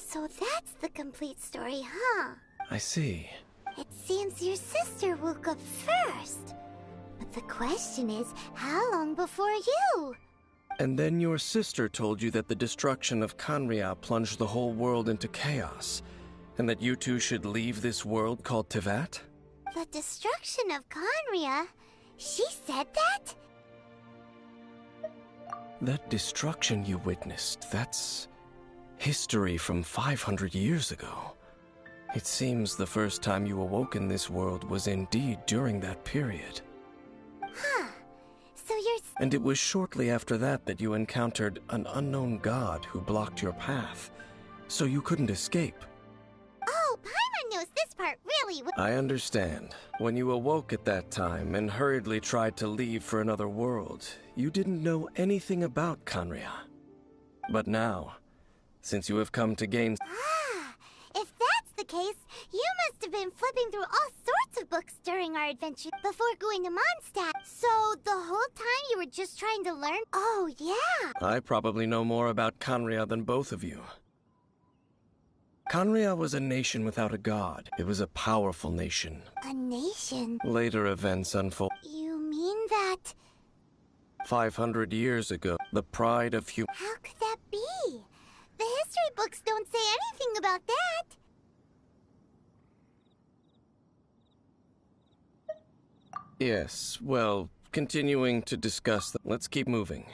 So that's the complete story, huh? I see. It seems your sister woke up first. But the question is, how long before you? And then your sister told you that the destruction of Kanria plunged the whole world into chaos, and that you two should leave this world called Tevat? The destruction of Kanria? She said that? That destruction you witnessed, that's history from 500 years ago. It seems the first time you awoke in this world was indeed during that period. Huh. So you're... And it was shortly after that that you encountered an unknown god who blocked your path, so you couldn't escape. Oh, Paimon knows this part really well. I understand. When you awoke at that time and hurriedly tried to leave for another world, you didn't know anything about Kanria. But now, since you have come to gain... Ah, if that's the case, you must have been flipping through all sorts of books during our adventure before going to Mondstadt. So the whole time you were just trying to learn? Oh, yeah. I probably know more about Kanria than both of you. Kanria was a nation without a god. It was a powerful nation. A nation? Later events unfold. You mean that... 500 years ago, the pride of human... How could that be? The history books don't say anything about that. Yes, well, continuing to discuss... Let's keep moving.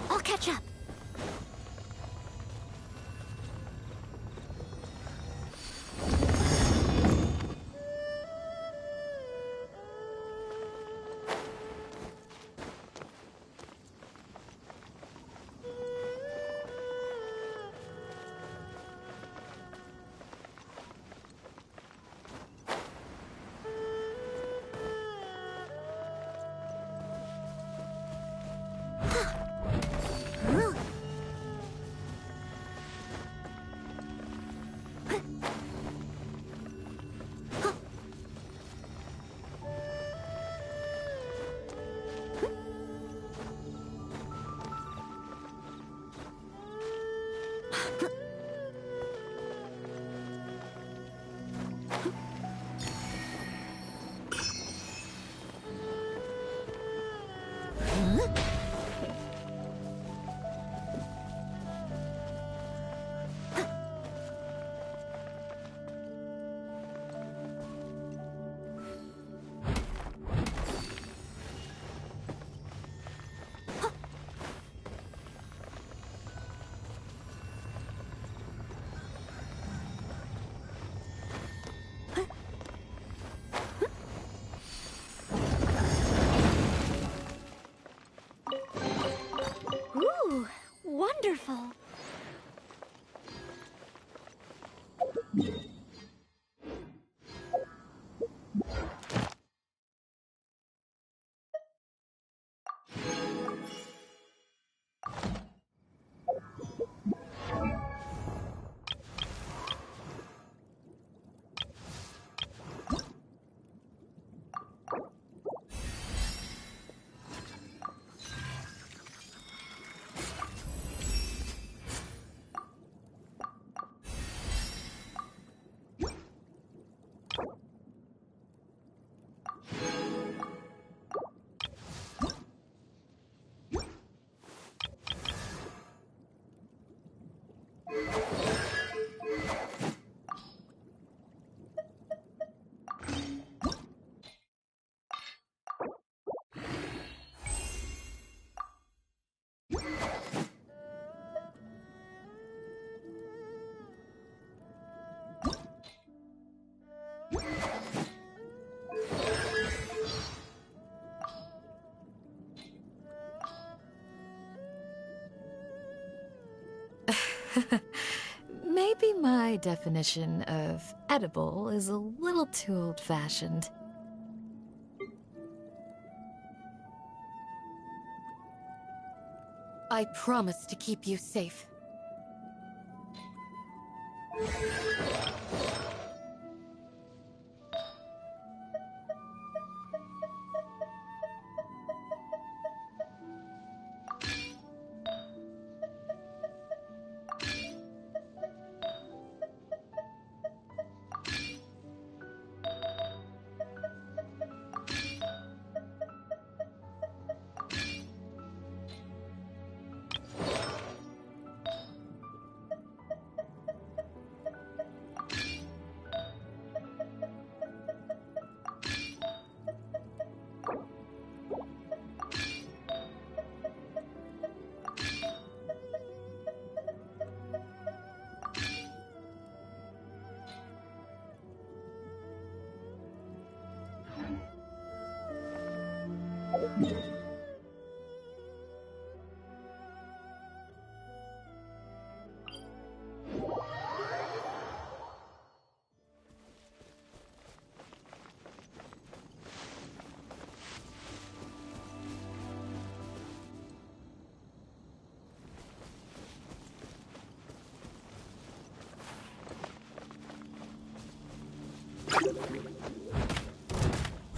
I'll catch up. Ooh, wonderful. Maybe my definition of edible is a little too old-fashioned. I promise to keep you safe.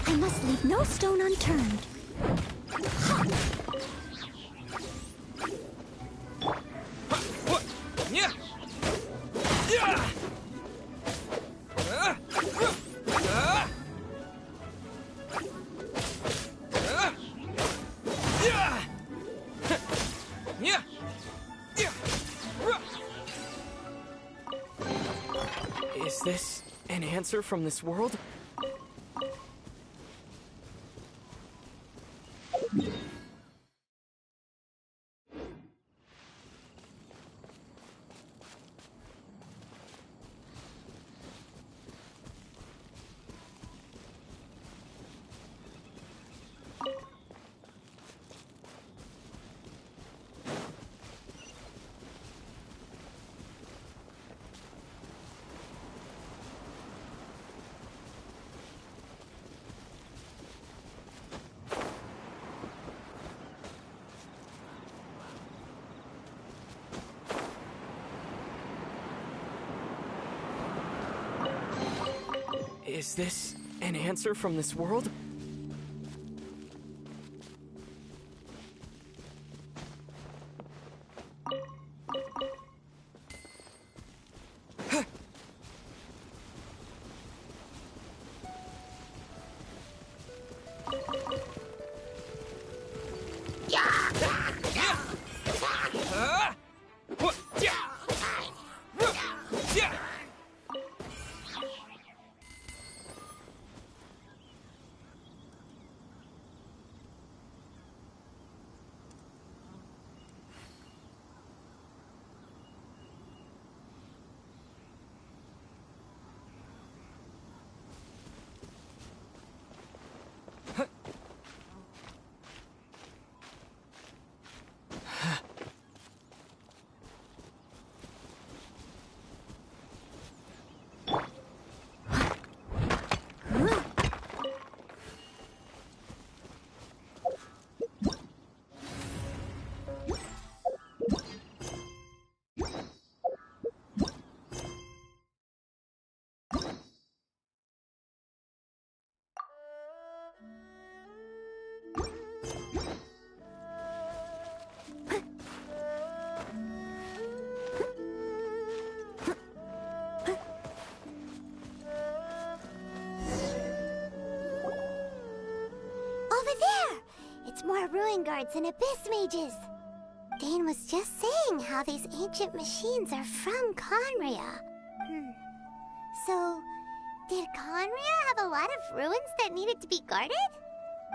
I must leave no stone unturned. Is this an answer from this world? Is this an answer from this world? More ruin guards and abyss mages. Dane was just saying how these ancient machines are from Conria. So, did Conria have a lot of ruins that needed to be guarded?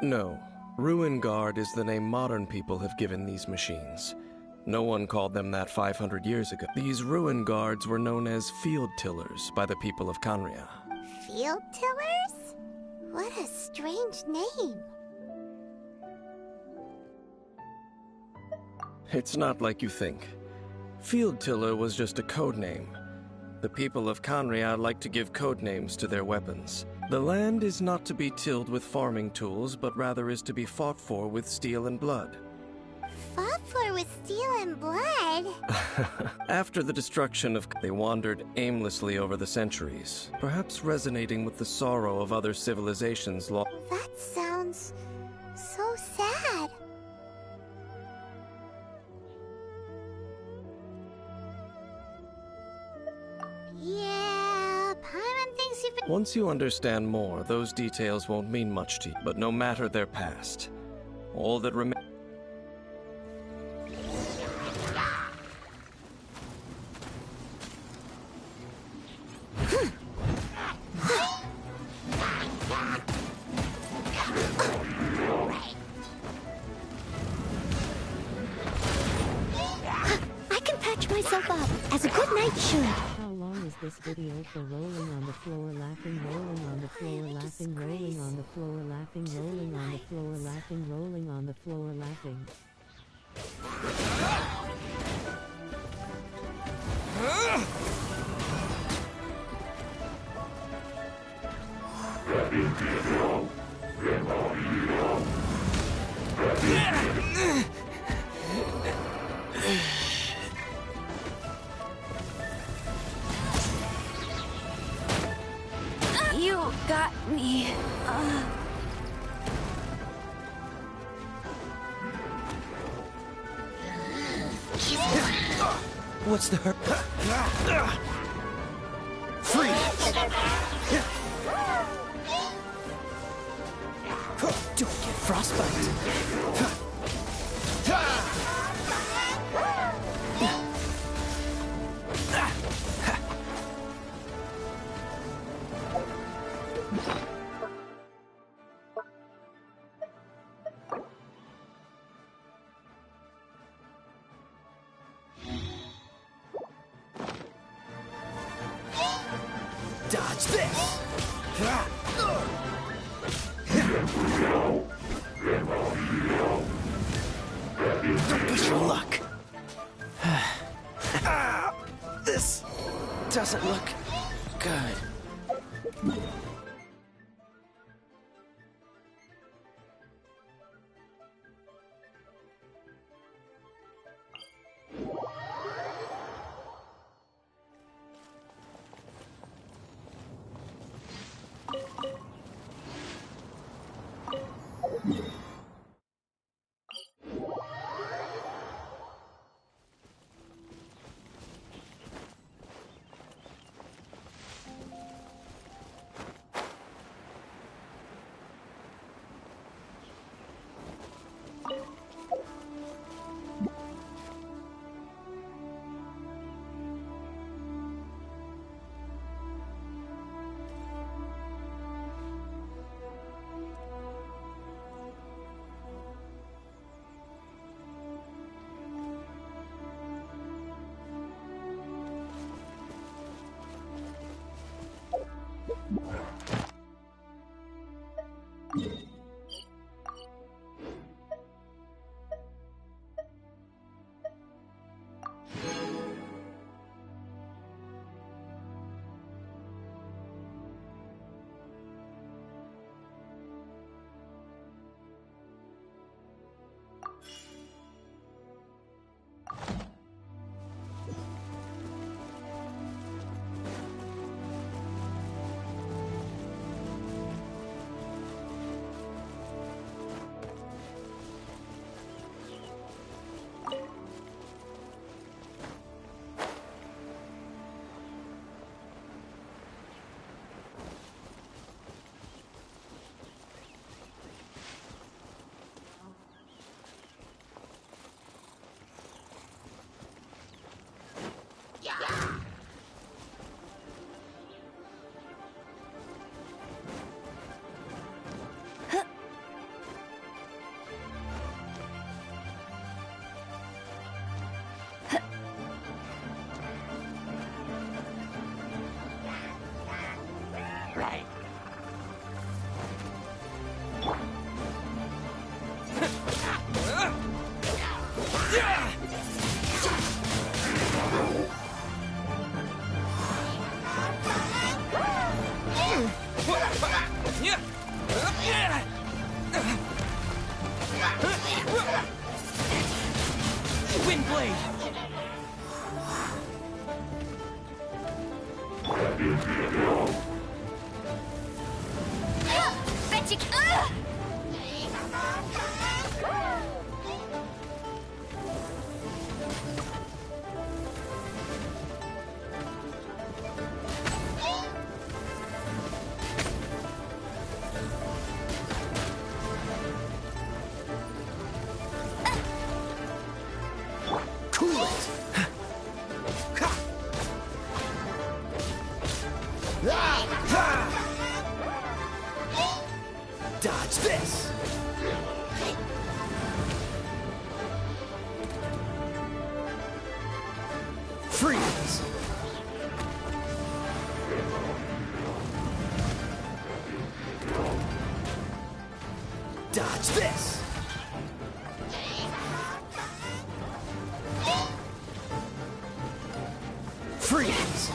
No. Ruin Guard is the name modern people have given these machines. No one called them that 500 years ago. These Ruin Guards were known as Field Tillers by the people of Conria. Field Tillers? What a strange name. It's not like you think. Field Tiller was just a code name. The people of Conria like to give code names to their weapons. The land is not to be tilled with farming tools, but rather is to be fought for with steel and blood. fought for with steel and blood. After the destruction of, they wandered aimlessly over the centuries, perhaps resonating with the sorrow of other civilizations long. That sounds so sad. Yeah, Paimon thinks you've been. Once you understand more, those details won't mean much to you. But no matter their past, all that remains. I can patch myself up, as a good knight should. How long is this video for rolling on the floor, laughing, rolling on the floor, laughing, rolling on the floor, laughing, rolling on the floor, laughing, rolling on the floor, laughing? You got me. What's the hurt? Free! Don't get frostbite. Dodge this! Don't push your luck. This doesn't look good. Bet you can. Cool it! Dodge this! Freeze! Dodge this! Freeze!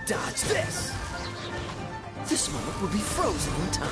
Dodge this! This moment will be frozen in time.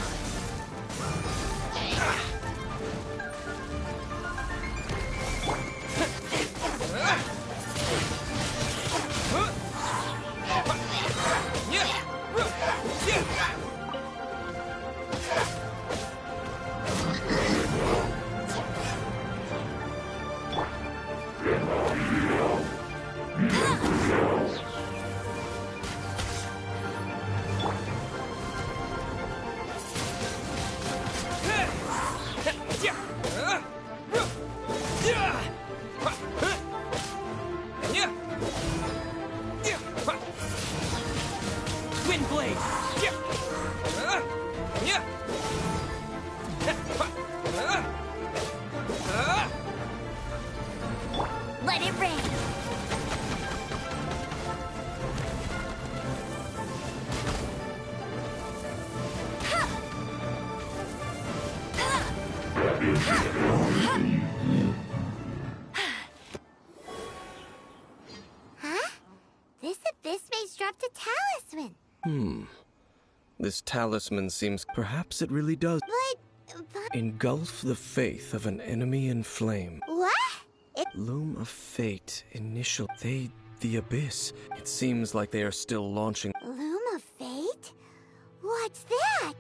Wind blade! Let it rain. Huh? This abyss maze dropped a talisman. This talisman seems... Perhaps it really does. But Engulf the faith of an enemy in flame. what? Loom of fate, initial... the abyss. It seems like they are still launching... Loom of fate? What's that?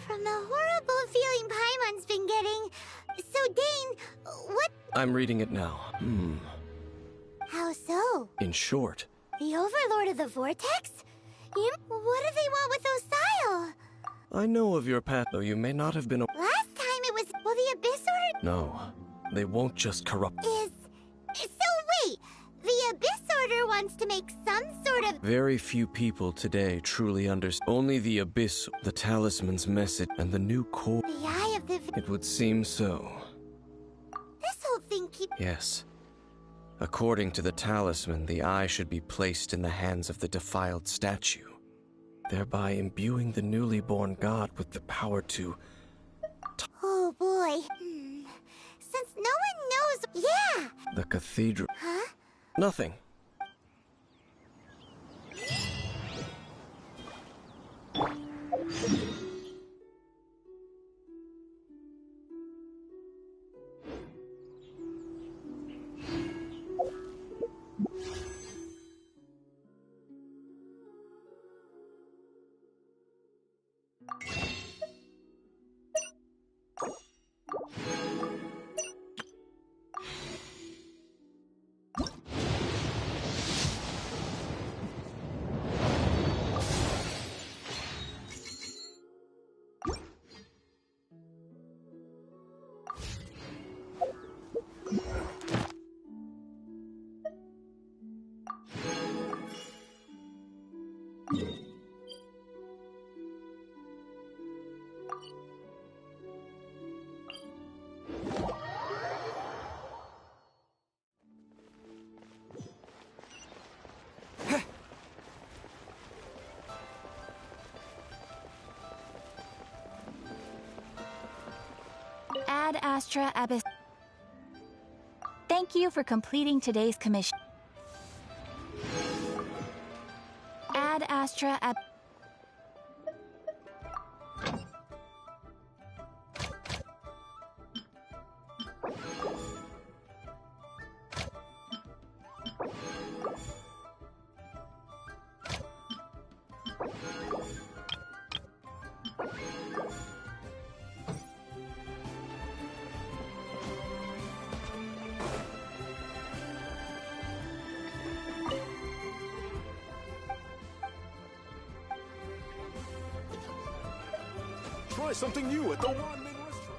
From the horrible feeling Paimon's been getting. So, Dane, what? I'm reading it now. How so? In short, The Overlord of the Vortex? What do they want with Osile? I know of your path, though you may not have been... Last time it was... Well, the Abyss Order No, they won't just corrupt... is... So wait! The Abyss Order wants to make some sort of... Very few people today truly understand. Only the abyss, the talisman's message, and the new core... The Eye of the... It would seem so. This whole thing keeps... Yes. According to the talisman, the eye should be placed in the hands of the defiled statue, thereby imbuing the newly born god with the power to... Oh boy. Since no one knows... Yeah! The cathedral... Huh? Nothing. Ad Astra Abyss. Thank you for completing today's commission. Ad Astra Ab... try something new at the ramen restaurant.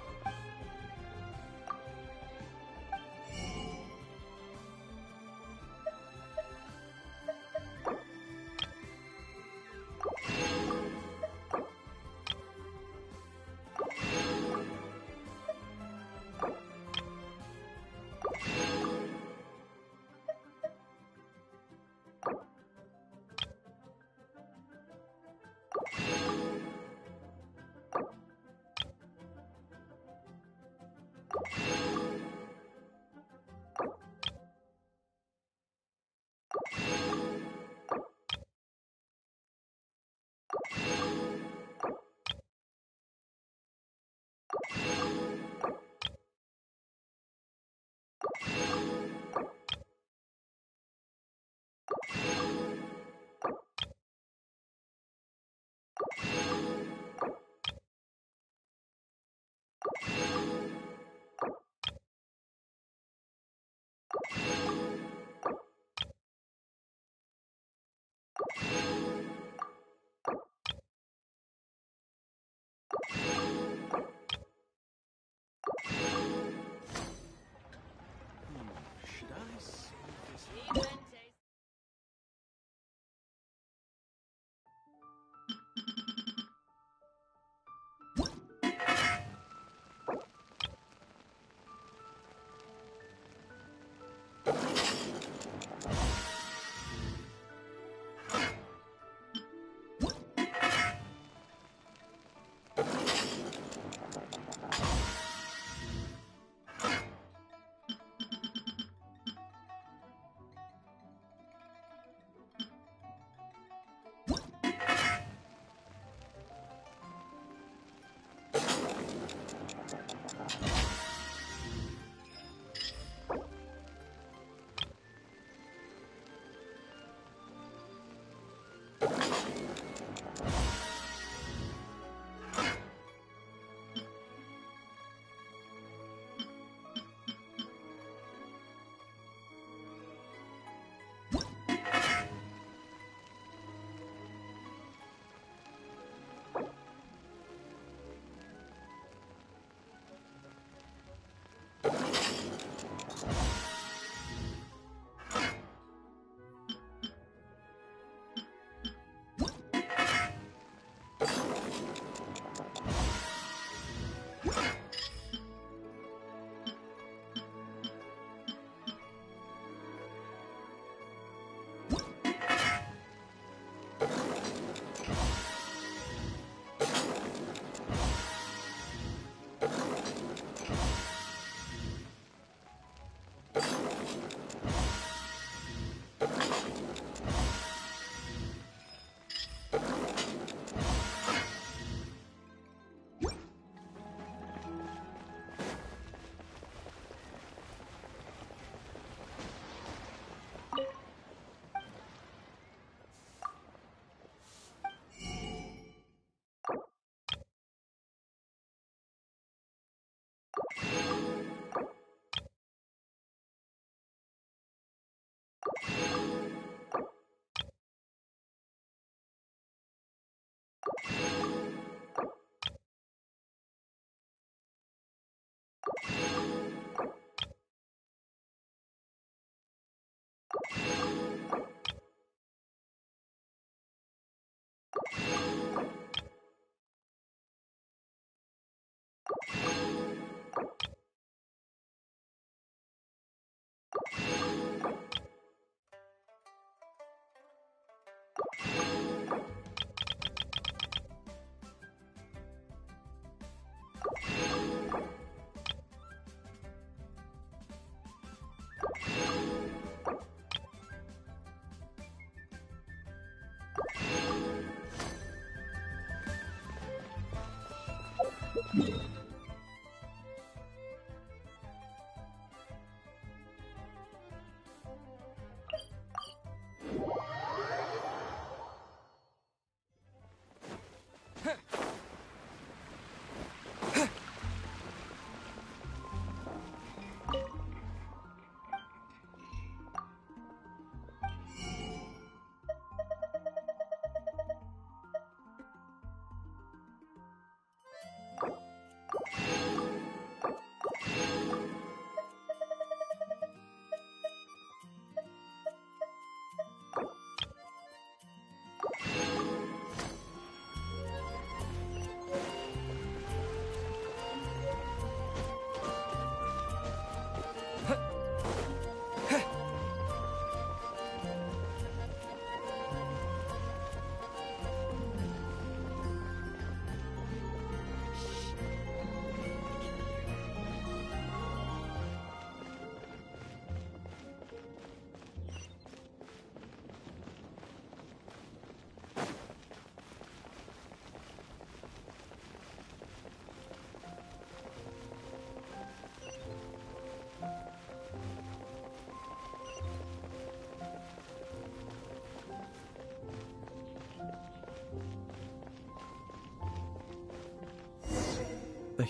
Should I save this?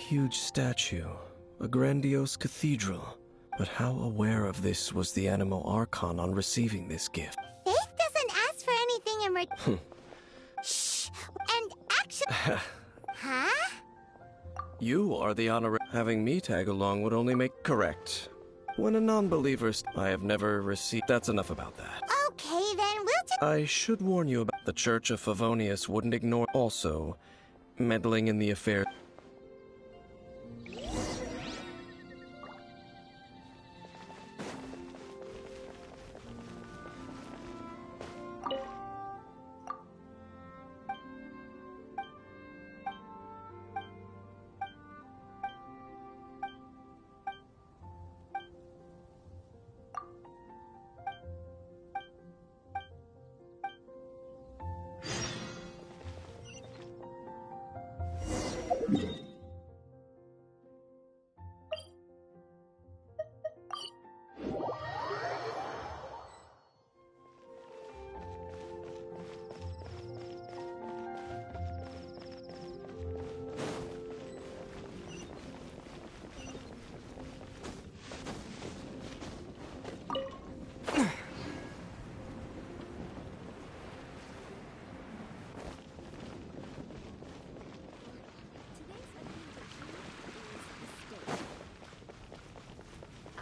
huge statue, a grandiose cathedral. But how aware of this was the Animo Archon on receiving this gift? Faith doesn't ask for anything in return. Shh! And actually... Huh? You are the honorary. Having me tag along would only make correct. When a non-believer, I have never received. That's enough about that. Okay, then we'll just... I should warn you about the Church of Favonius wouldn't ignore. Also, meddling in the affair.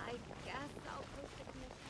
I guess I'll post a commission.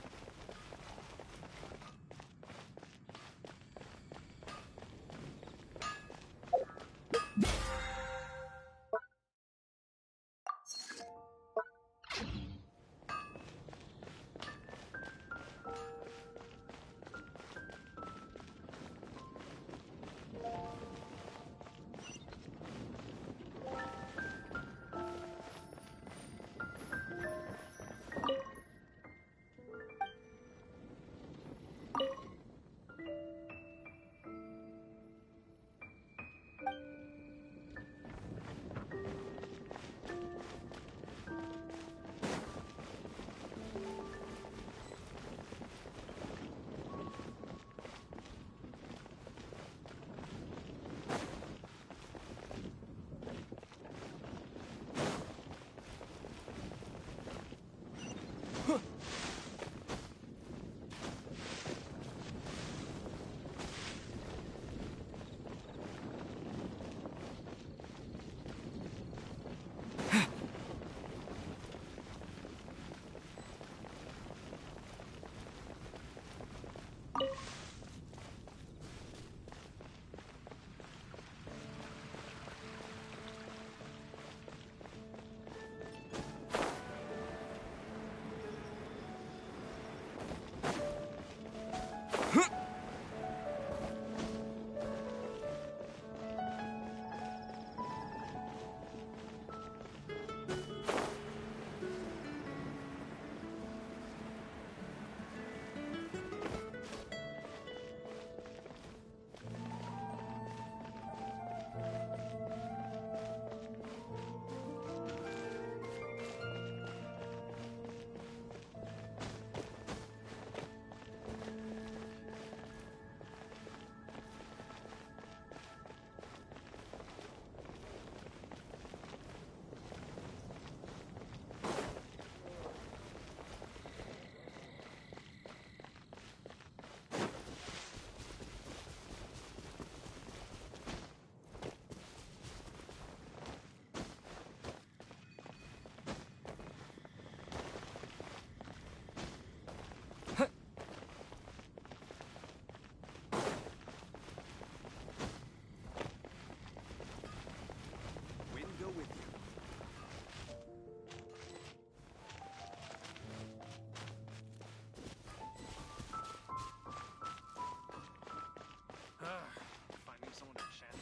Finding someone to chat.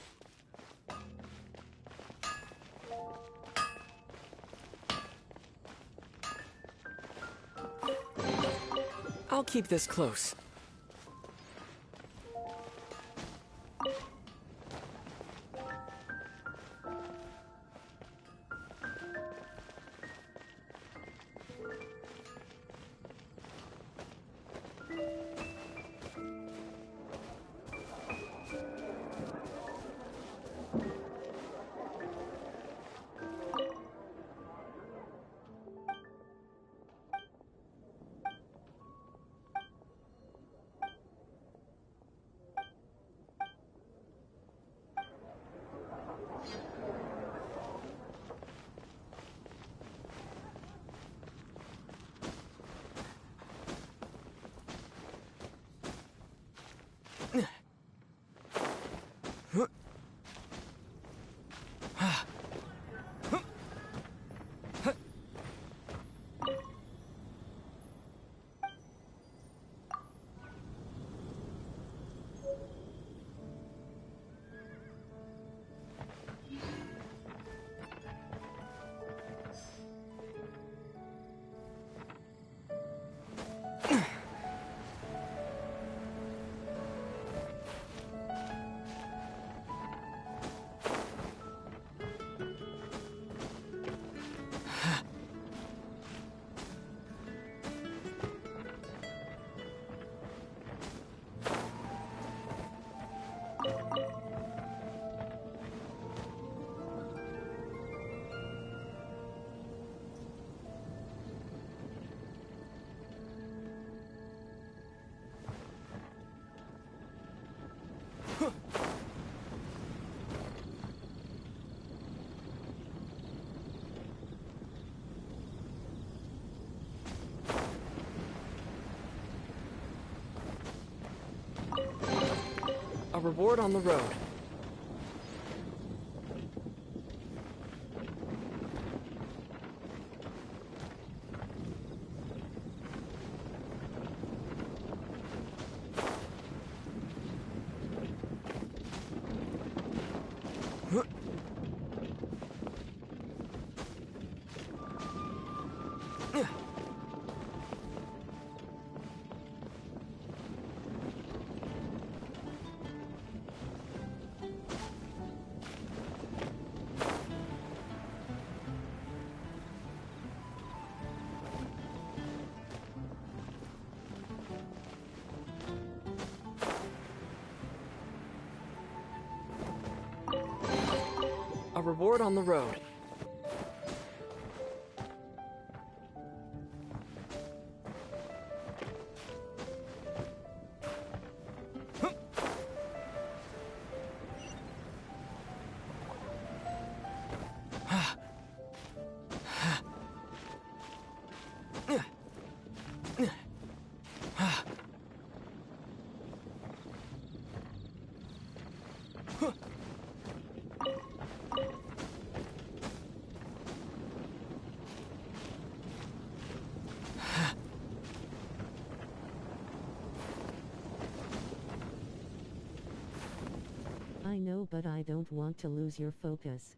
I'll keep this close. reward on the road. A reward on the road. I know, but I don't want to lose your focus.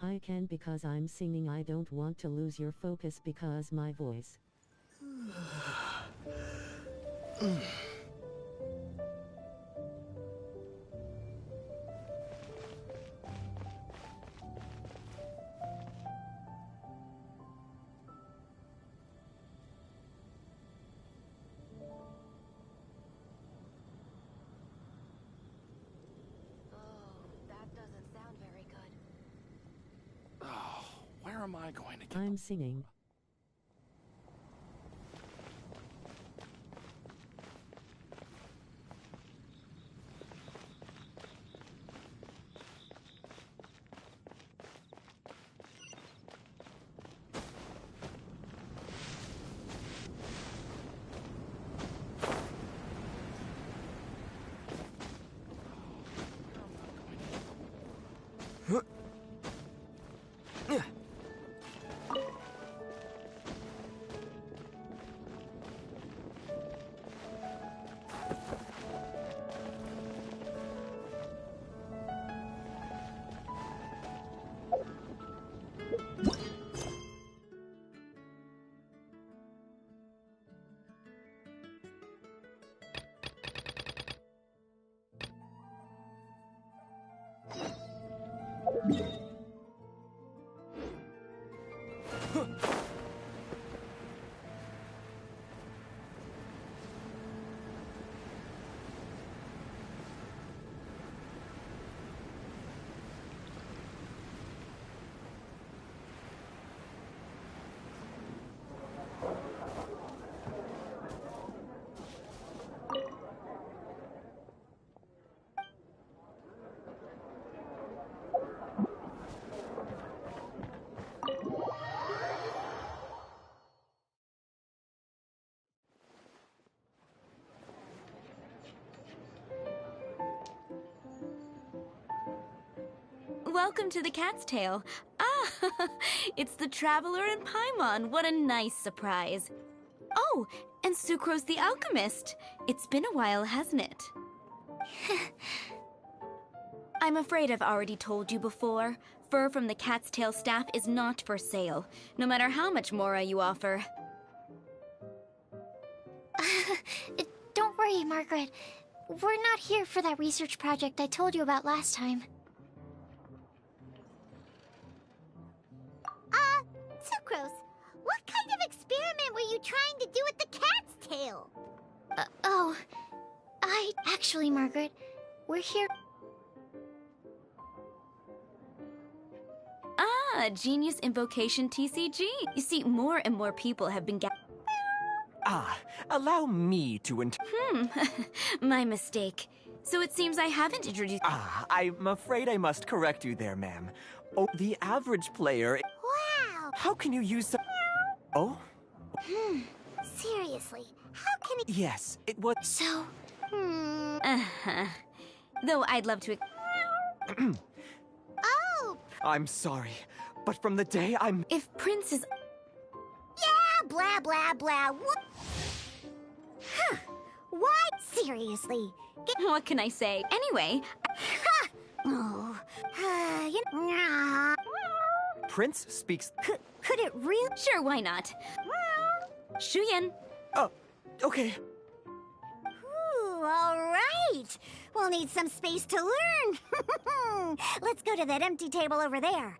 I can because I'm singing. I don't want to lose your focus because my voice. Oh, where am I going to get I'm singing. Welcome to the Cat's Tail. Ah, it's the Traveler and Paimon. What a nice surprise. Oh, and Sucrose the Alchemist. It's been a while, hasn't it? I'm afraid I've already told you before. Fur from the Cat's Tail staff is not for sale, no matter how much Mora you offer. Don't worry, Margaret. We're not here for that research project I told you about last time. Sucrose, what kind of experiment you trying to do with the cat's tail? Actually, Margaret, we're here. Ah, Genius Invocation TCG. You see, more and more people have been Allow me to My mistake. So it seems I haven't introduced. I'm afraid I must correct you there, ma'am. Oh, the average player. Wow! How can you use some. Oh? Seriously, how can it... Yes, it was. So, Uh-huh. Though I'd love to. Oh! I'm sorry, but from the day I'm. If Prince is. Yeah, blah, blah, blah. What? Huh. Why? Seriously. What can I say? Anyway. Oh. You... Prince speaks. Could it really... Sure, why not? Shuyan. Oh, okay. Ooh, all right. We'll need some space to learn. Let's go to that empty table over there.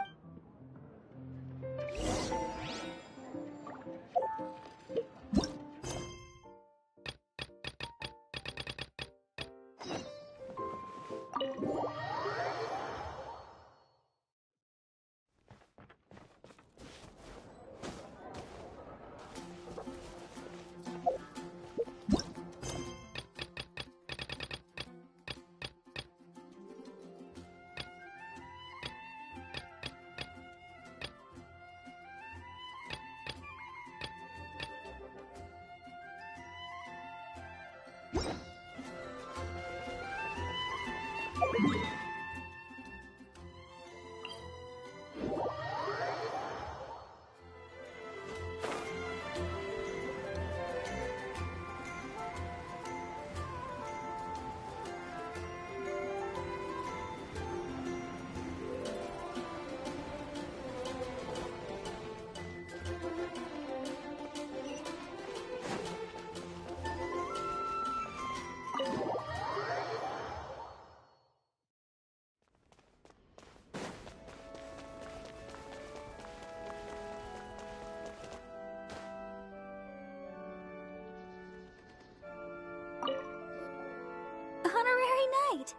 honorary knight.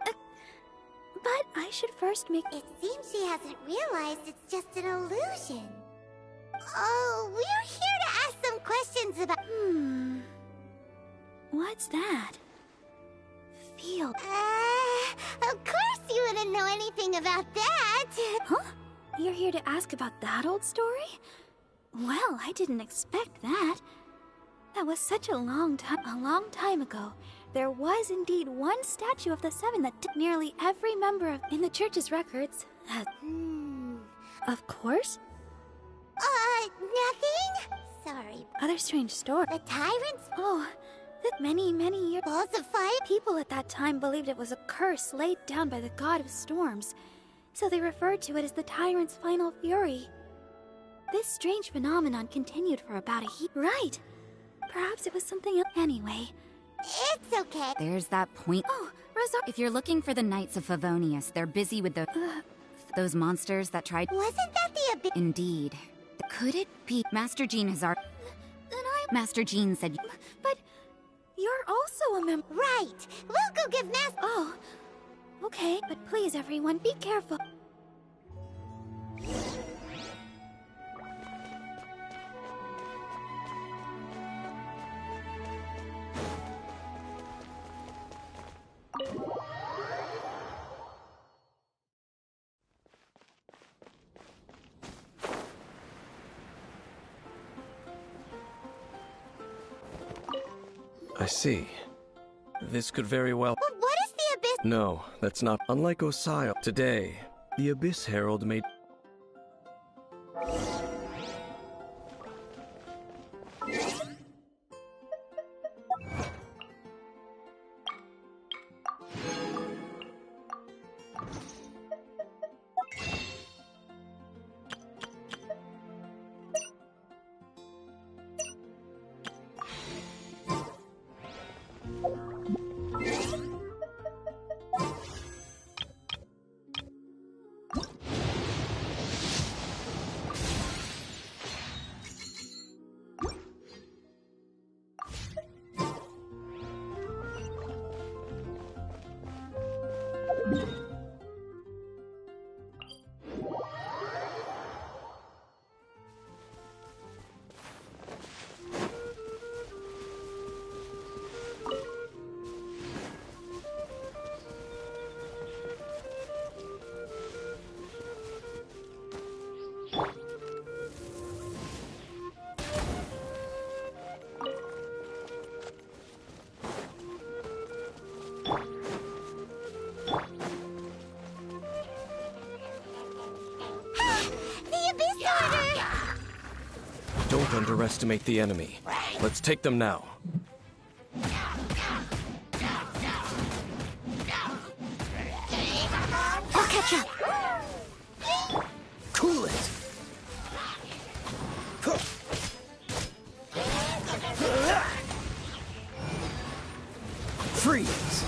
But I should first make... It seems she hasn't realized it's just an illusion. Oh, we're here to ask some questions about... What's that? Feel... Of course you wouldn't know anything about that. Huh? You're here to ask about that old story? Well, I didn't expect that. That was such a long time ago. There was indeed one statue of the seven that nearly every member of in the church's records has. Of course. Nothing? Sorry. Other strange story. The tyrants? Oh, that many years. Balls of fire? People at that time believed it was a curse laid down by the god of storms, so they referred to it as the tyrant's final fury. This strange phenomenon continued for about a year. Right. Perhaps it was something else. Anyway. It's okay. There's that point. Oh, Rosa. If you're looking for the Knights of Favonius, they're busy with those monsters that tried. Wasn't that the abyss? Indeed. Could it be Master Jean has our... Then I'm... Master Jean said... But you're also a member. Right. We'll go give Master... Oh. Okay, but please, everyone, be careful. I see. This could very well... But what is the abyss? No, that's not... Unlike Osio, today, the Abyss Herald made... Don't underestimate the enemy. Let's take them now. I'll catch up. Cool it! Freeze!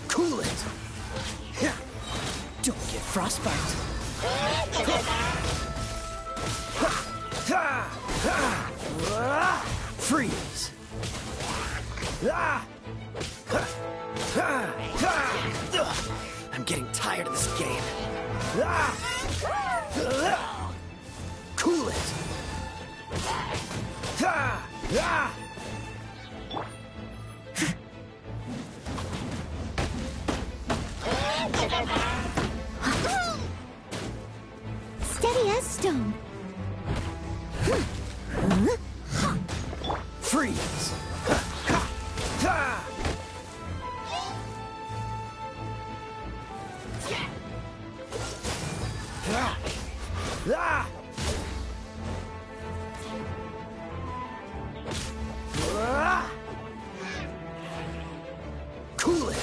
Cool it! Don't get frostbite! Freeze! I'm getting tired of this game. Cool it! Steady as stone. Freeze! Cool it!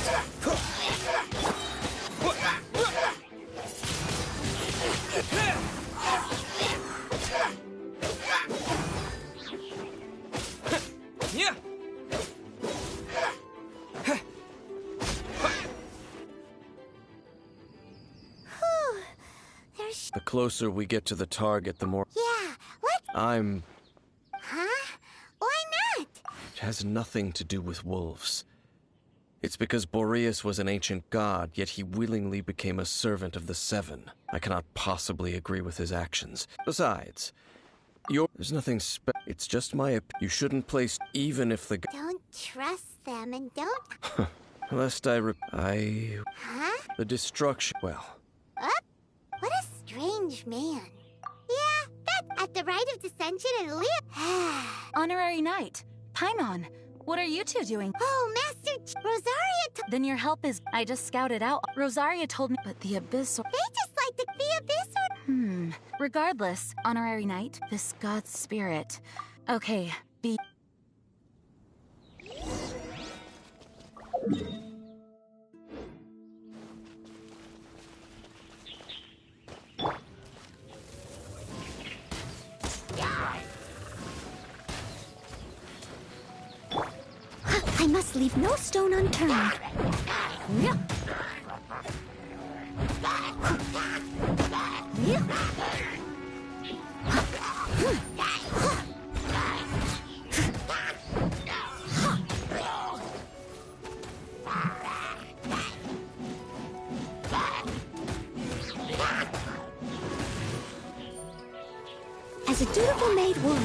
Yeah. There's... The closer we get to the target, the more... Yeah, what? Huh? Why not? It has nothing to do with wolves. It's because Boreas was an ancient god, yet he willingly became a servant of the Seven. I cannot possibly agree with his actions. Besides, there's nothing it's just my you shouldn't place even if the Don't trust them and don't... lest I Huh? the destruction... Well, Up? What a strange man. Yeah, that's at the rite of dissension and live. Honorary Knight, Paimon, what are you two doing? Oh, Master Rosaria Then your help is... I just scouted out. Rosaria told me... But the Abyss... They just like the Abyss. Regardless, Honorary Knight, this god's spirit. Okay, be... I must leave no stone unturned. As a dutiful maid would.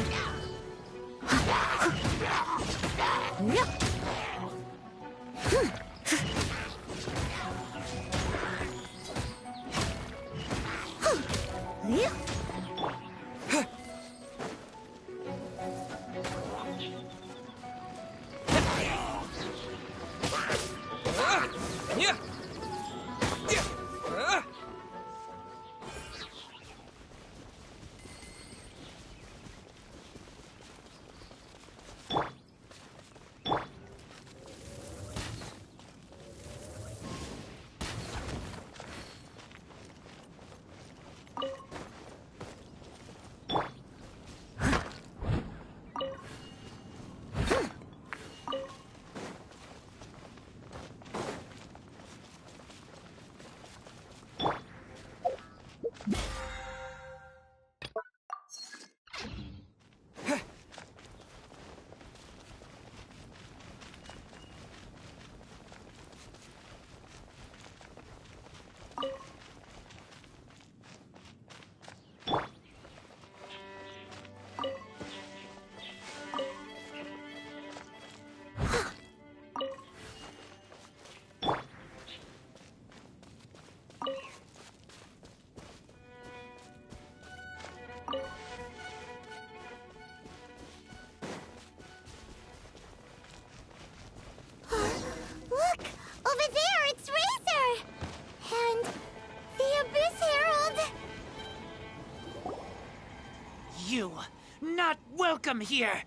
You, not welcome here!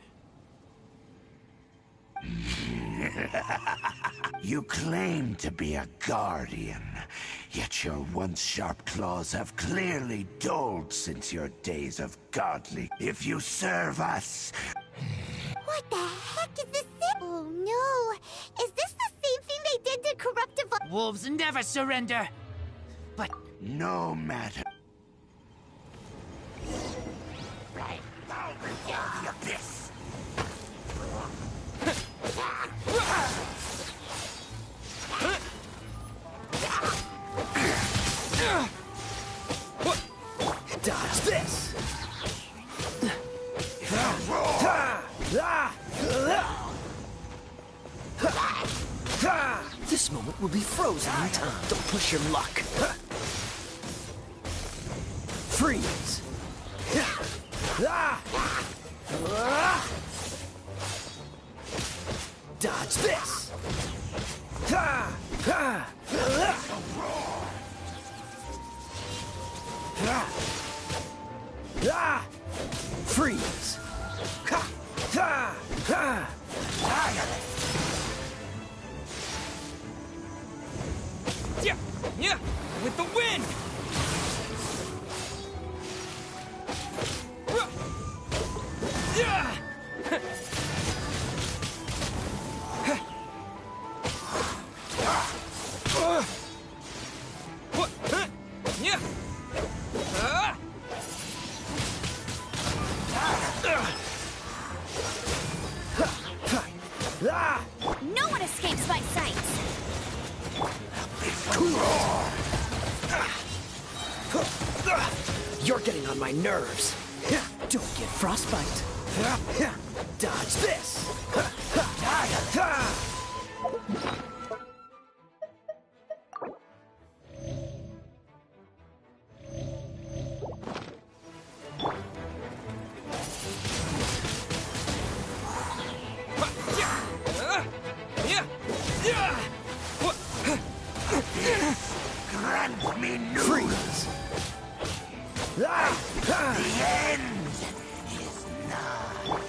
You claim to be a guardian, yet your once sharp claws have clearly dulled since your days of godly. If you serve us... What the heck is this? Oh no! Is this the same thing they did to corruptive... Wolves never surrender! But... No matter... The abyss! Dodge this! This moment will be frozen in time. Don't push your luck. Freeze! Dodge this! Freeze! Yeah, with the wind! Yeah! No one escapes my sight! You're getting on my nerves. Don't get frostbite. Dodge this. Grant me news! Freeze! The end is nigh.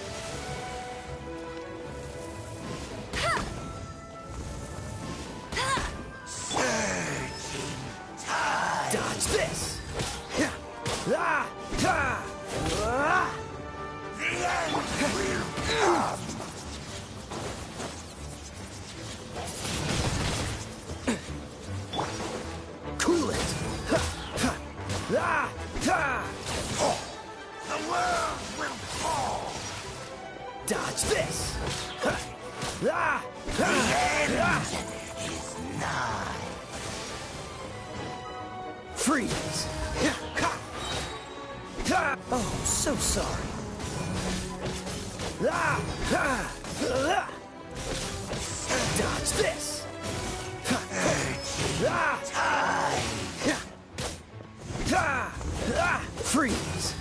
Surging tide! Dodge this! The end will come! Cool it! The world will fall! Dodge this! The end is nigh! Freeze! Oh, so sorry. Dodge this! Freeze!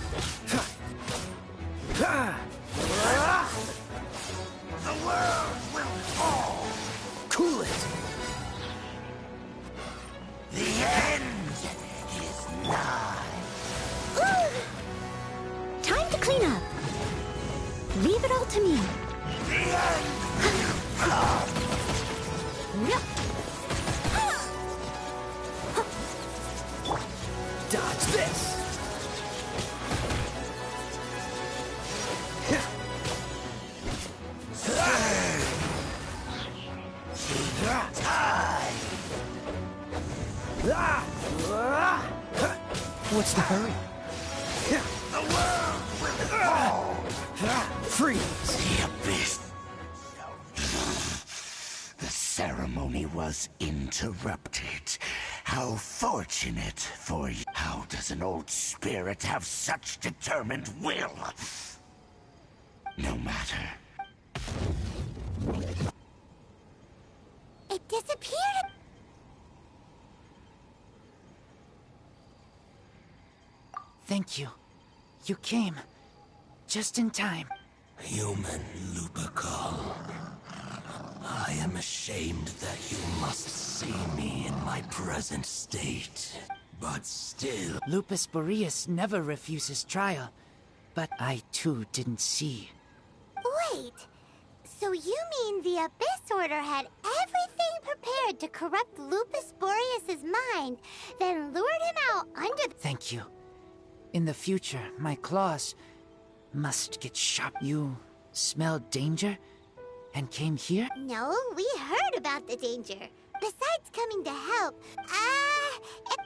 The world will fall! Cool it! The end is nigh! Time to clean up. Leave it all to me. The end will come! Dodge this! What's the hurry? The world will fall! Freeze! The abyss! The ceremony was interrupted. How fortunate for you. How does an old spirit have such determined will? No matter. It disappeared! Thank you. You came. Just in time. Human Lupercal. I am ashamed that you must see me in my present state. But still... Lupus Boreas never refuses trial. but I too didn't see. Wait, so you mean the Abyss Order had everything prepared to corrupt Lupus Boreas's mind, then lured him out under the... Thank you. In the future, my claws must get sharp. You smelled danger and came here? No, we heard about the danger. Besides coming to help,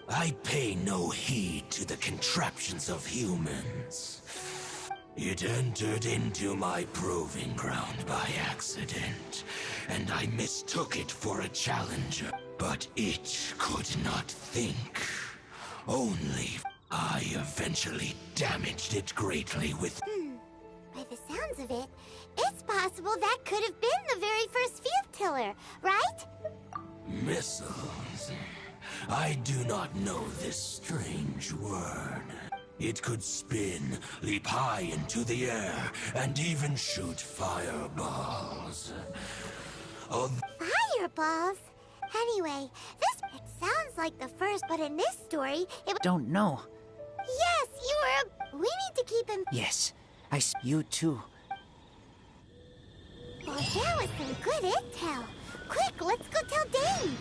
I pay no heed to the contraptions of humans. It entered into my proving ground by accident, and I mistook it for a challenger. But it could not think. Only I eventually damaged it greatly with... By the sounds of it, it's possible that could have been the very first field tiller, right? Missiles. I do not know this strange word. It could spin, leap high into the air, and even shoot fireballs. Fireballs? Anyway, it sounds like the first, but in this story, it... Don't know. Yes, you were a... We need to keep him... Yes, you too. Well, that was some good intel. Quick, let's go tell Dane.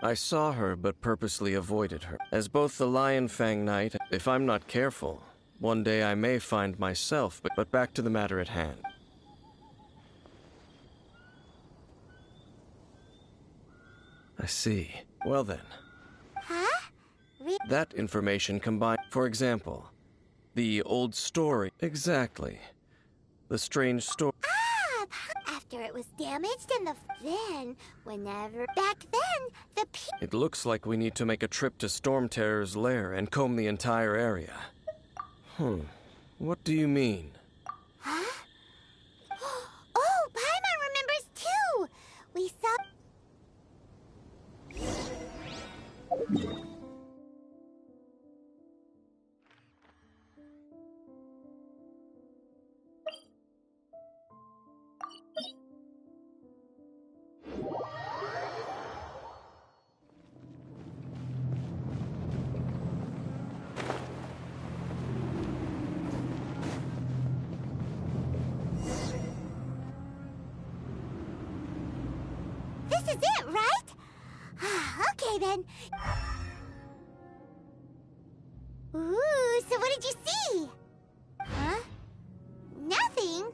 I saw her, but purposely avoided her. As both the Lion Fang Knight, if I'm not careful, one day I may find myself, but back to the matter at hand. I see. Well then. Huh? That information combined, for example, the old story. Exactly. The strange story. After it was damaged and back then, It looks like we need to make a trip to Storm Terror's lair and comb the entire area. What do you mean? Huh? Oh, Paimon remembers too! We saw... This is it, right? Okay then. Ooh, so what did you see? Huh? Nothing?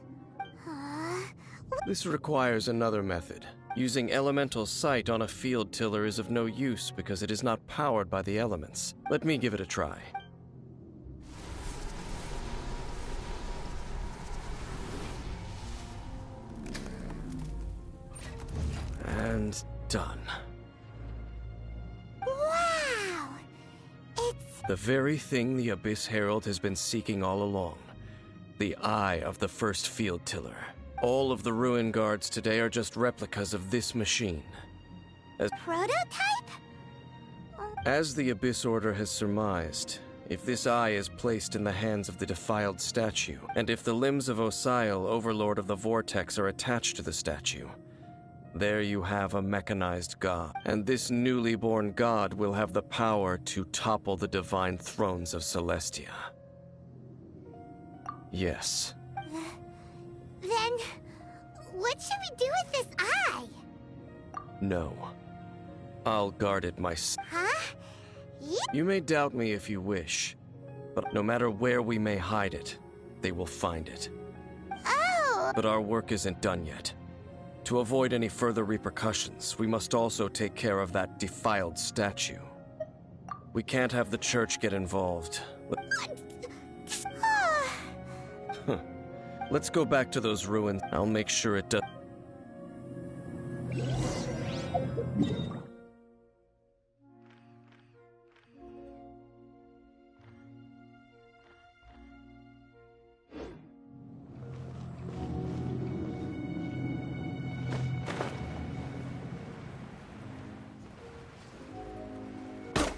This requires another method. Using elemental sight on a field tiller is of no use because it is not powered by the elements. Let me give it a try. And done. Wow! It's... The very thing the Abyss Herald has been seeking all along. The eye of the first field tiller. All of the ruin guards today are just replicas of this machine. Prototype? As the Abyss Order has surmised, if this eye is placed in the hands of the defiled statue, and if the limbs of Osial, Overlord of the Vortex, are attached to the statue, there you have a mechanized god. And this newly born god will have the power to topple the divine thrones of Celestia. Yes. Then, what should we do with this eye? No. I'll guard it myself. Huh? You may doubt me if you wish, but no matter where we may hide it, they will find it. Oh! But our work isn't done yet. To avoid any further repercussions, we must also take care of that defiled statue. We can't have the church get involved. Let's go back to those ruins. I'll make sure it does.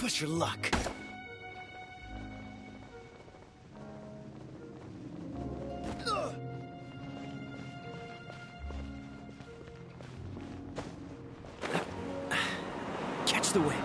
Push your luck. Catch the wind.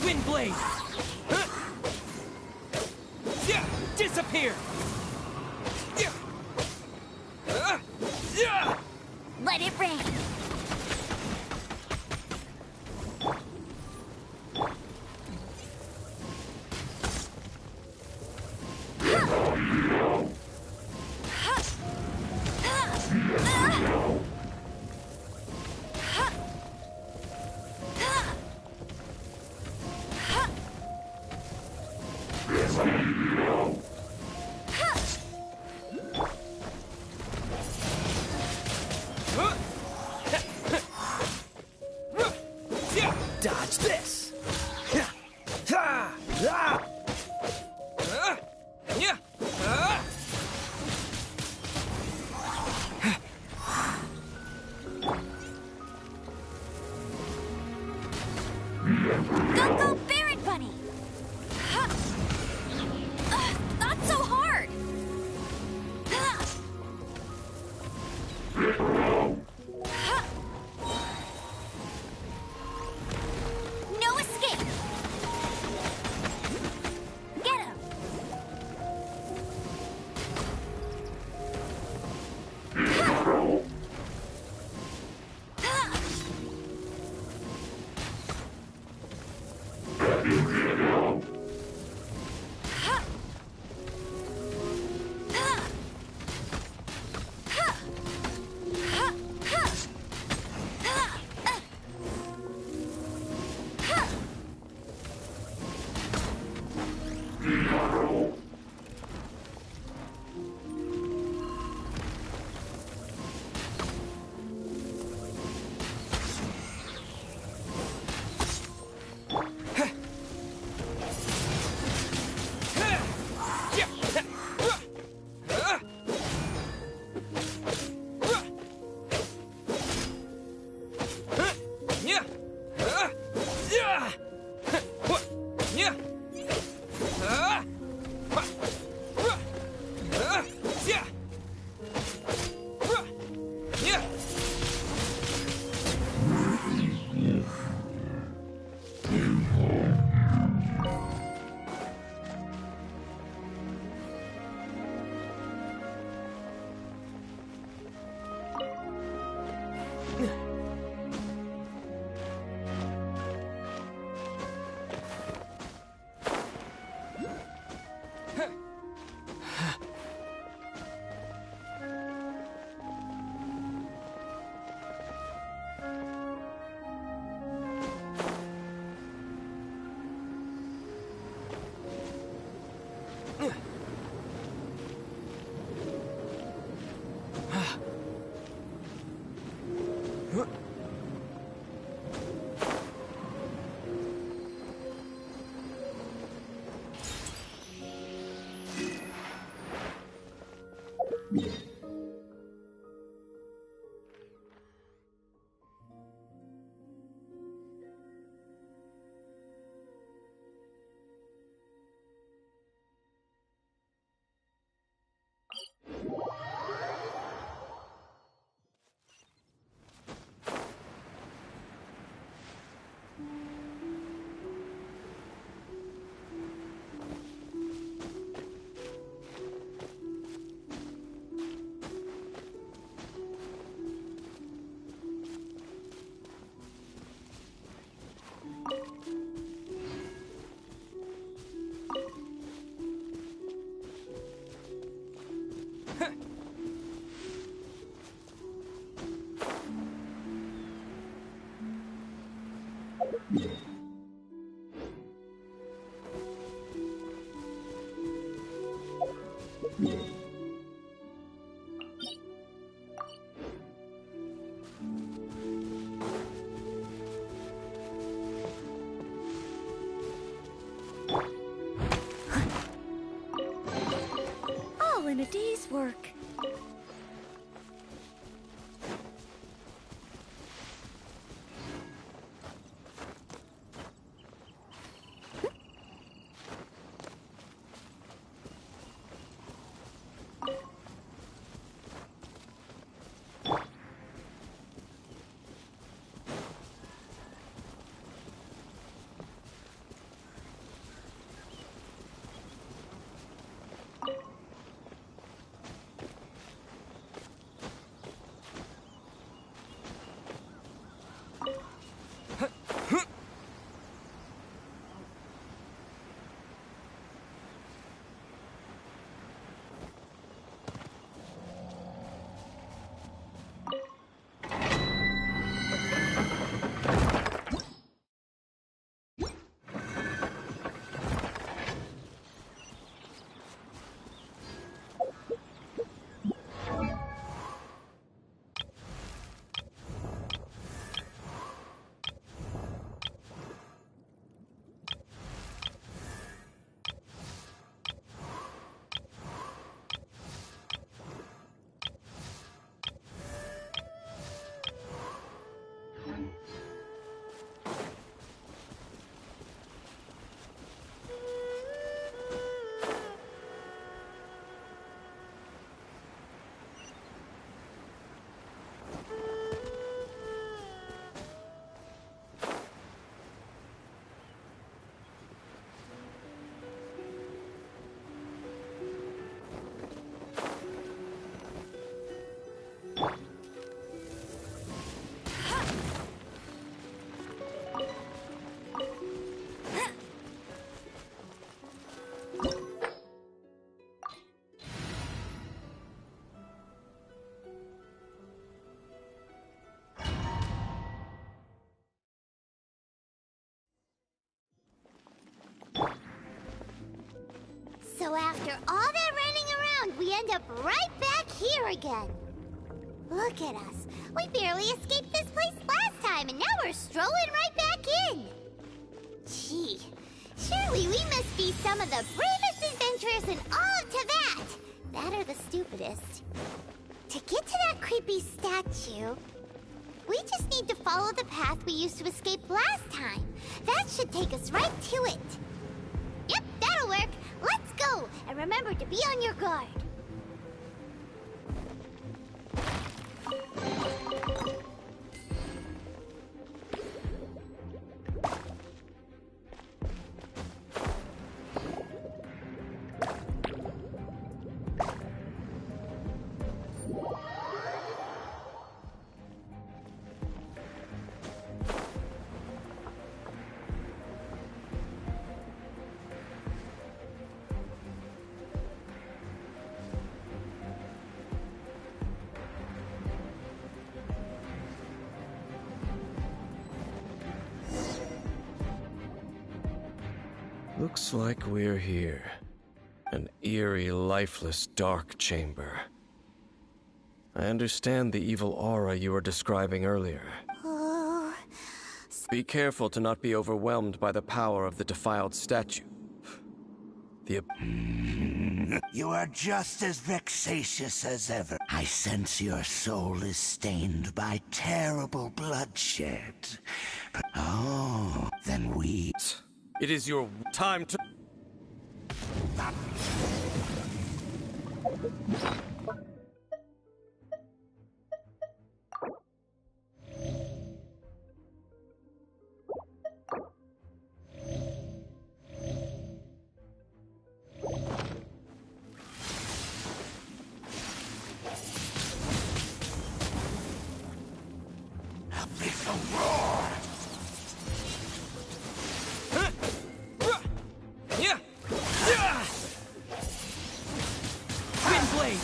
Wind blade! Yeah! Disappear! Let it rain. Dodge this! Go, go, Baron Bunny! Not so hard! No escape! Get him! All in a day's work. So after all that running around, we end up right back here again. Look at us. We barely escaped this place last time, and now we're strolling right back in. Gee, surely we must be some of the bravest adventurers in all of Teyvat. That or the stupidest. To get to that creepy statue, we just need to follow the path we used to escape last time. That should take us right to it. Yep, that'll work. Let's go, and remember to be on your guard. Looks like we're here. An eerie, lifeless, dark chamber. I understand the evil aura you were describing earlier. Be careful to not be overwhelmed by the power of the defiled statue. You are just as vexatious as ever. I sense your soul is stained by terrible bloodshed. Oh, then we... It is your time to... Wind blade!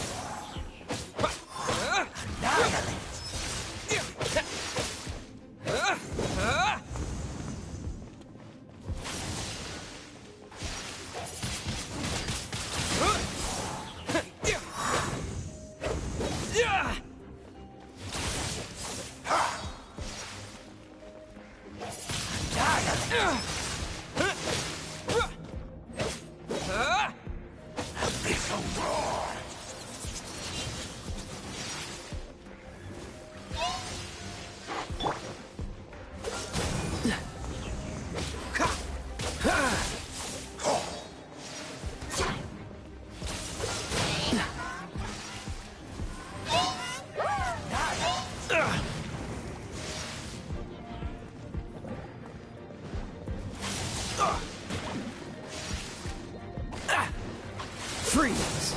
Freeze!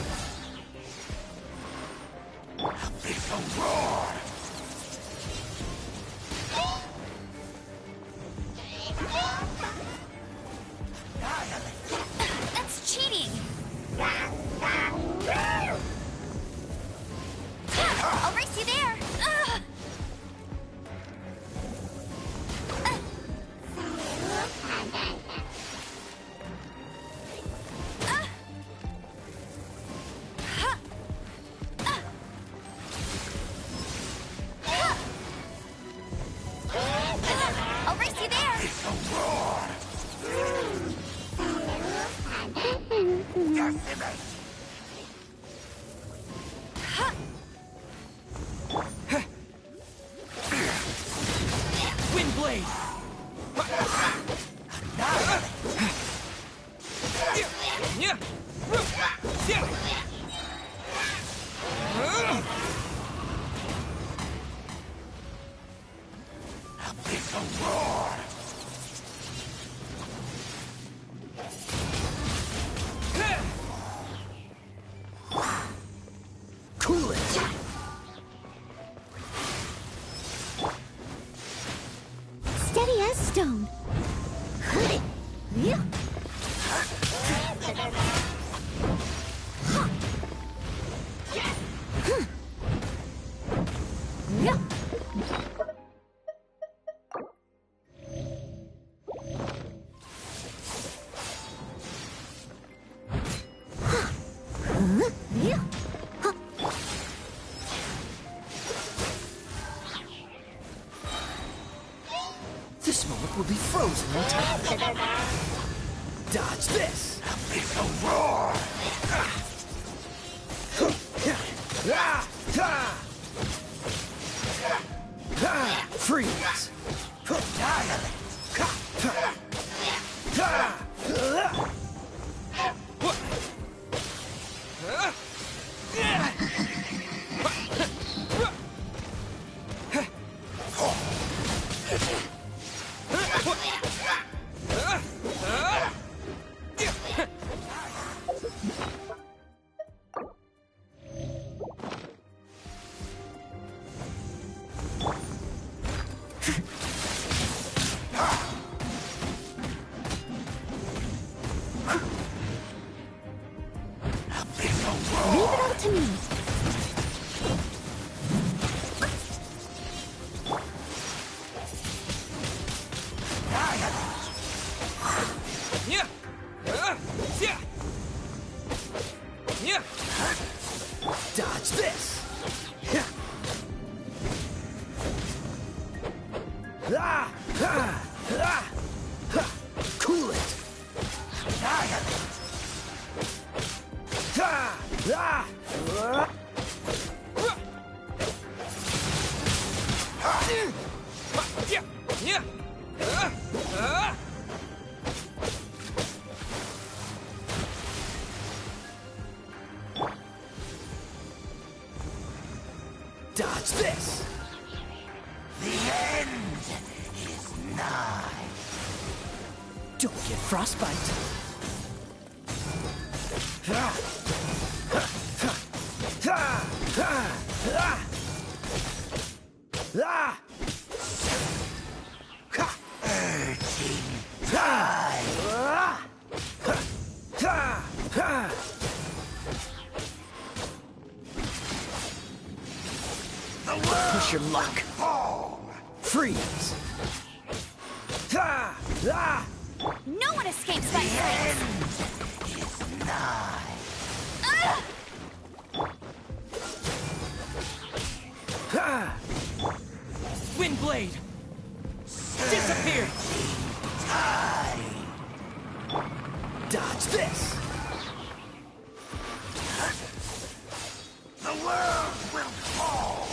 Abyssal roar! That's cheating! I'll race you there! I'll race you there! Decimate! Wind blade! Yeah! Abyssal roar! Cool it! Steady as stone. Yeah. This moment will be frozen in time. Dodge this! Abyssal roar! Freeze! Leave it all to me. Yeah! Yeah! Yeah! Dodge this! Yeah! Cool it! Dodge this! The end is nigh. Don't get frostbite. Push your luck. Freeze. No one escapes my sight! Is nigh. Wind blade. Disappear. Dodge this. The world will fall.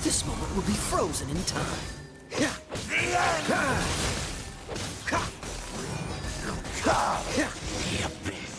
This moment will be frozen in time. The end. Come. The abyss.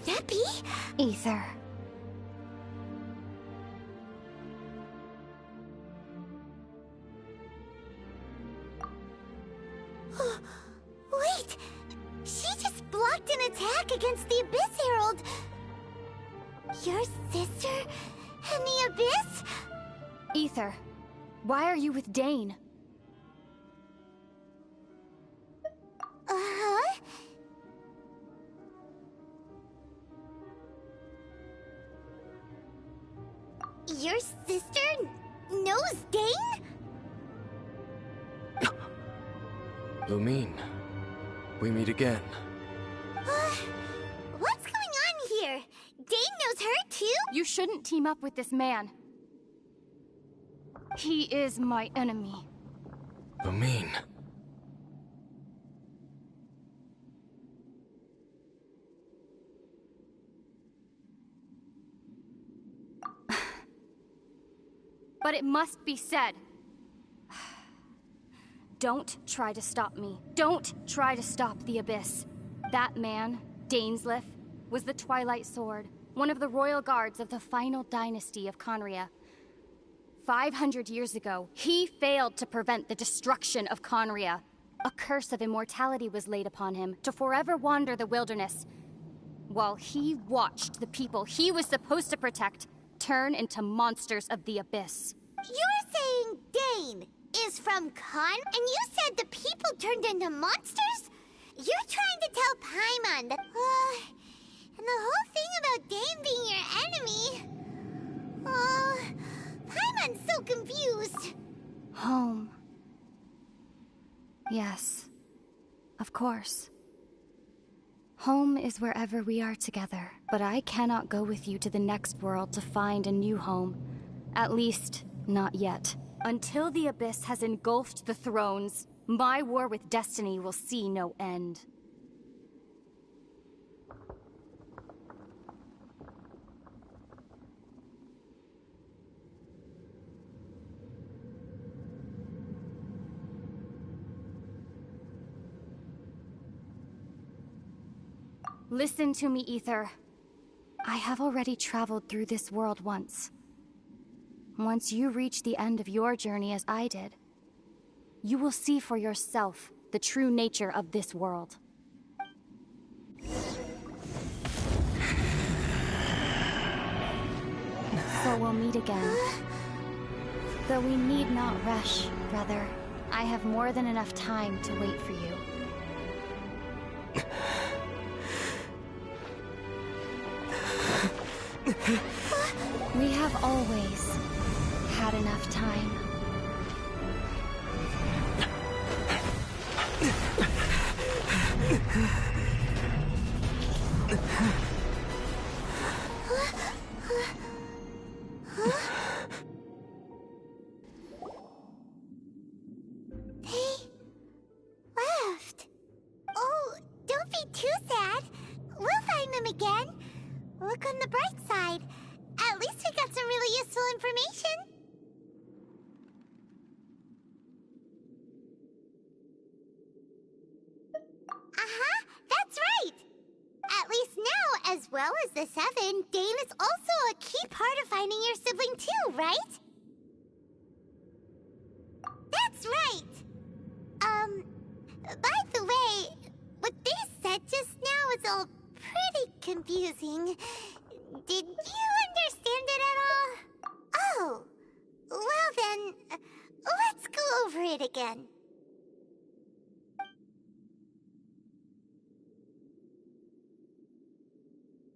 that be? Ether. Wait! She just blocked an attack against the Abyss Herald! Your sister and the Abyss? Ether, why are you with Dane? Uh-huh? Your sister knows Dane? Lumine, we meet again. What's going on here? Dane knows her too? You shouldn't team up with this man. He is my enemy. Lumine. But it must be said. Don't try to stop me. Don't try to stop the Abyss. That man, Dainsleif, was the Twilight Sword, one of the royal guards of the final dynasty of Conria. 500 years ago, he failed to prevent the destruction of Conria. A curse of immortality was laid upon him to forever wander the wilderness, while he watched the people he was supposed to protect turn into monsters of the Abyss. You're saying Dane is from Con, and you said the people turned into monsters? You're trying to tell Paimon that... and the whole thing about Dane being your enemy... Paimon's so confused. Home. Yes, of course. Home is wherever we are together, but I cannot go with you to the next world to find a new home. At least, not yet. Until the Abyss has engulfed the thrones, my war with destiny will see no end. Listen to me, Ether. I have already traveled through this world once. Once you reach the end of your journey as I did, you will see for yourself the true nature of this world. So we'll meet again. Though we need not rush, brother. I have more than enough time to wait for you. We have always had enough time. They left. Oh, don't be too sad. We'll find them again. Look on the bright side. At least we got some really useful information. Uh-huh, that's right. At least now, as well as the Seven, Dane is also a key part of finding your sibling too, right? That's right. By the way, what they said just now is all pretty confusing. Did you understand it at all? Oh, well then, let's go over it again.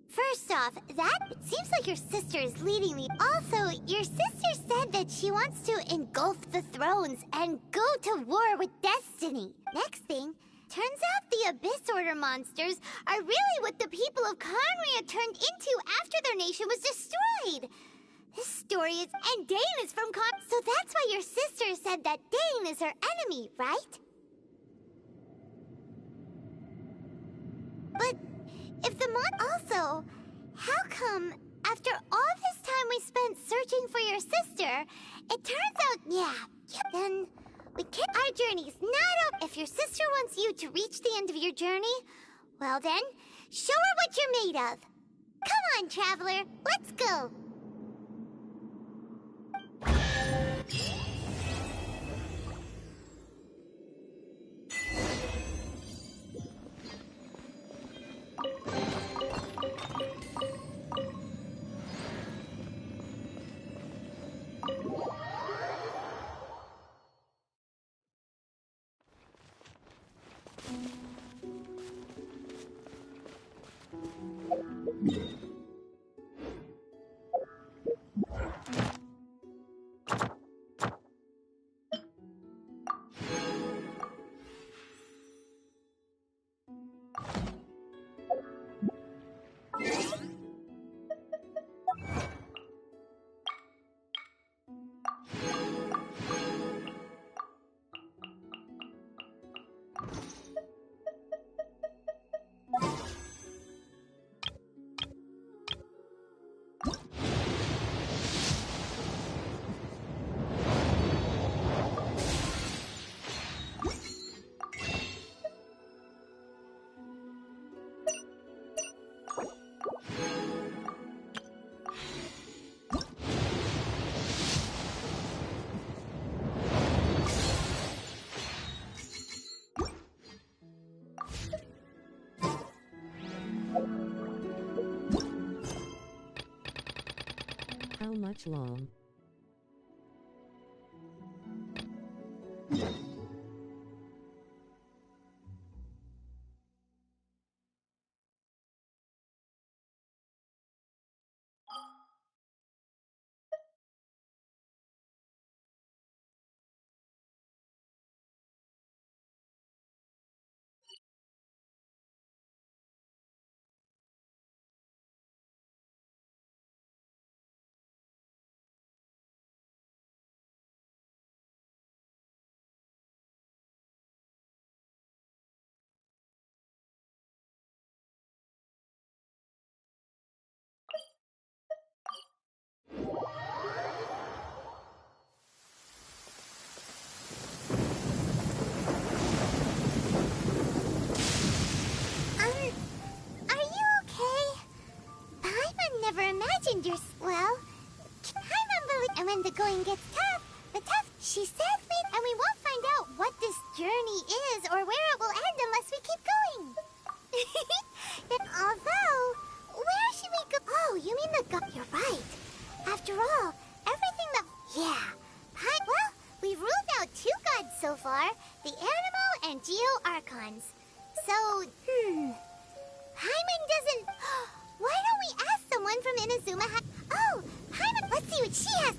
First off, that seems like your sister is leading me. Also, your sister said that she wants to engulf the thrones and go to war with destiny. Next thing, turns out the Abyss Order monsters are really what the people of Conria turned into after their nation was destroyed. This story is... And Dane is from Con... So that's why your sister said that Dane is her enemy, right? But if the Also, how come, after all this time we spent searching for your sister, it turns out, then we can't... Our journey's not over. If your sister wants you to reach the end of your journey, well then, show her what you're made of. Come on, Traveler, let's go. How much long? Are you okay? Paimon never imagined your... Well, Paimon believes... And when the going gets tough, she said and we won't find out what this journey is or where it will end unless we keep going. Although, where should we go? Oh, you mean the god... You're right. After all, everything that... Yeah. Well, we've ruled out 2 gods so far, the Animal and Geo Archons. So, Paimon doesn't... Why don't we ask someone from Inazuma Oh, Paimon, let's see what she has...